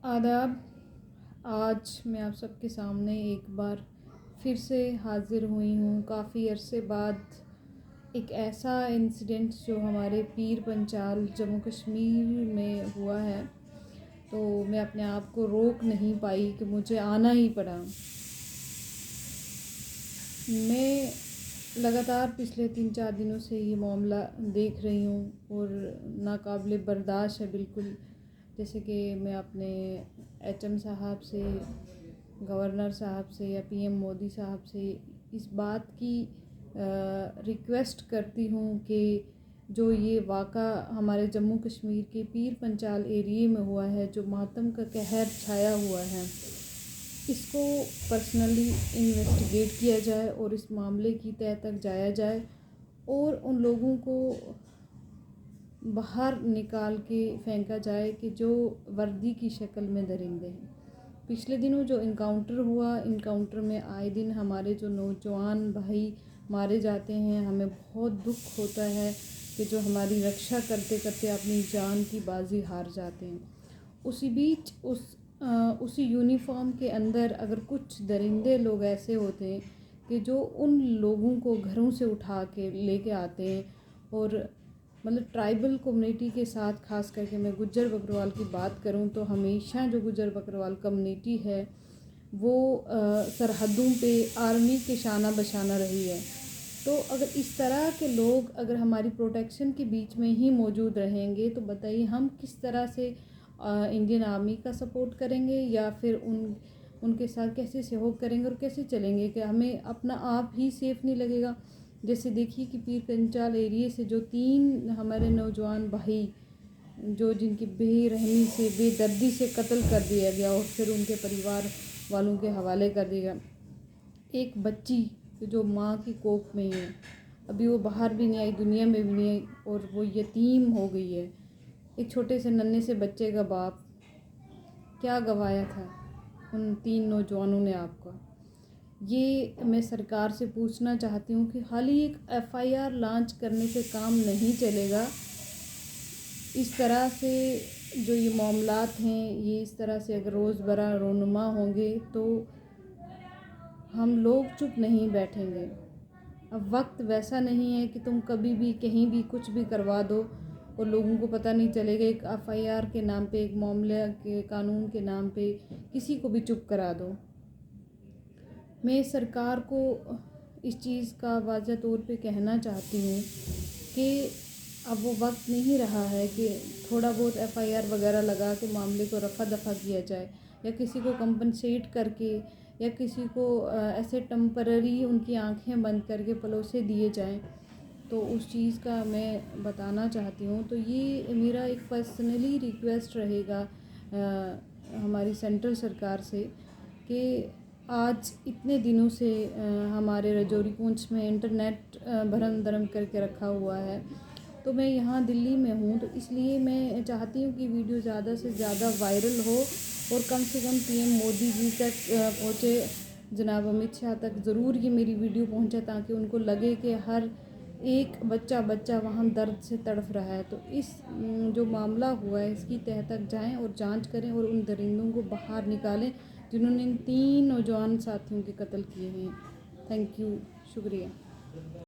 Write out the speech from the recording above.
آداب. آج میں آپ سب کے سامنے ایک بار پھر سے حاضر ہوئی ہوں. کافی عرصے بعد ایک ایسا انسیڈنٹ جو ہمارے پیر پنچال جموں کشمیر میں ہوا ہے، تو میں اپنے آپ کو روک نہیں پائی کہ مجھے آنا ہی پڑا. میں لگاتار پچھلے 3-4 دنوں سے یہ معاملہ دیکھ رہی ہوں اور ناقابل برداشت ہے بالکل. جیسے کہ میں اپنے ایچ ایم صاحب سے، گورنر صاحب سے یا پی ایم مودی صاحب سے اس بات کی ریکویسٹ کرتی ہوں کہ جو یہ واقعہ ہمارے جموں کشمیر کے پیر پنچال ایریے میں ہوا ہے، جو ماتم کا قہر چھایا ہوا ہے، اس کو پرسنلی انویسٹیگیٹ کیا جائے اور اس معاملے کی تہہ تک جایا جائے اور ان لوگوں کو باہر نکال کے پھینکا جائے کہ جو وردی کی شکل میں درندے ہیں. پچھلے دنوں جو انکاؤنٹر میں آئے دن ہمارے جو نوجوان بھائی مارے جاتے ہیں، ہمیں بہت دکھ ہوتا ہے کہ جو ہماری رکشا کرتے کرتے اپنی جان کی بازی ہار جاتے ہیں. اسی بیچ اسی یونیفارم کے اندر اگر کچھ درندے لوگ ایسے ہوتے ہیں کہ جو ان لوگوں کو گھروں سے اٹھا کے لے کے آتے ہیں، اور مطلب ٹرائبل کمیونٹی کے ساتھ، خاص کر کے میں گجر بکروال کی بات کروں تو ہمیشہ جو گجر بکروال کمیونٹی ہے وہ سرحدوں پہ آرمی کے شانہ بشانہ رہی ہے. تو اگر اس طرح کے لوگ اگر ہماری پروٹیکشن کے بیچ میں ہی موجود رہیں گے تو بتائیے ہم کس طرح سے انڈین آرمی کا سپورٹ کریں گے، یا پھر ان کے ساتھ کیسے سہیوگ کریں گے اور کیسے چلیں گے کہ ہمیں اپنا آپ ہی سیف نہیں لگے گا. جیسے دیکھیے کہ پیر پنچال ایریے سے جو 3 ہمارے نوجوان بھائی جن کی بے رحمی سے، بے دردی سے قتل کر دیا گیا اور پھر ان کے پریوار والوں کے حوالے کر دیا گیا. ایک بچی جو ماں کی کوکھ میں ہی ہے، ابھی وہ باہر بھی نہیں آئی، دنیا میں بھی نہیں آئی، اور وہ یتیم ہو گئی ہے. ایک چھوٹے سے ننھے سے بچے کا باپ کیا گوایا تھا ان 3 نوجوانوں نے آپ کا. یہ میں سرکار سے پوچھنا چاہتی ہوں کہ خالی ایک FIR لانچ کرنے سے کام نہیں چلے گا. اس طرح سے جو یہ معاملات ہیں، یہ اس طرح سے اگر روز برہ رونما ہوں گے تو ہم لوگ چپ نہیں بیٹھیں گے. اب وقت ویسا نہیں ہے کہ تم کبھی بھی کہیں بھی کچھ بھی کروا دو اور لوگوں کو پتہ نہیں چلے گا. ایک FIR کے نام پہ، ایک معاملہ کے قانون کے نام پہ کسی کو بھی چپ کرا دو. میں سرکار کو اس چیز کا واضح طور پہ کہنا چاہتی ہوں کہ اب وہ وقت نہیں رہا ہے کہ تھوڑا بہت FIR وغیرہ لگا کے معاملے کو رفع دفع کیا جائے، یا کسی کو کمپنسیٹ کر کے، یا کسی کو ایسے ٹمپرری ان کی آنکھیں بند کر کے پلوسے دیے جائیں. تو اس چیز کا میں بتانا چاہتی ہوں. تو یہ میرا ایک پرسنلی ریکویسٹ رہے گا ہماری سینٹرل سرکار سے کہ آج اتنے دنوں سے ہمارے رجوری پونچھ میں انٹرنیٹ بھرم دھرم کر کے رکھا ہوا ہے. تو میں یہاں دلی میں ہوں، تو اس لیے میں چاہتی ہوں کہ ویڈیو زیادہ سے زیادہ وائرل ہو اور کم سے کم PM مودی جی تک پہنچے، جناب امت شاہ تک ضرور یہ میری ویڈیو پہنچے، تاکہ ان کو لگے کہ ہر ایک بچہ وہاں درد سے تڑپ رہا ہے. تو اس جو معاملہ ہوا ہے اس کی تہہ تک جائیں اور جانچ کریں اور ان درندوں کو باہر نکالیں جنہوں نے ان 3 نوجوان ساتھیوں کے قتل کیے ہیں. تھینک یو، شکریہ.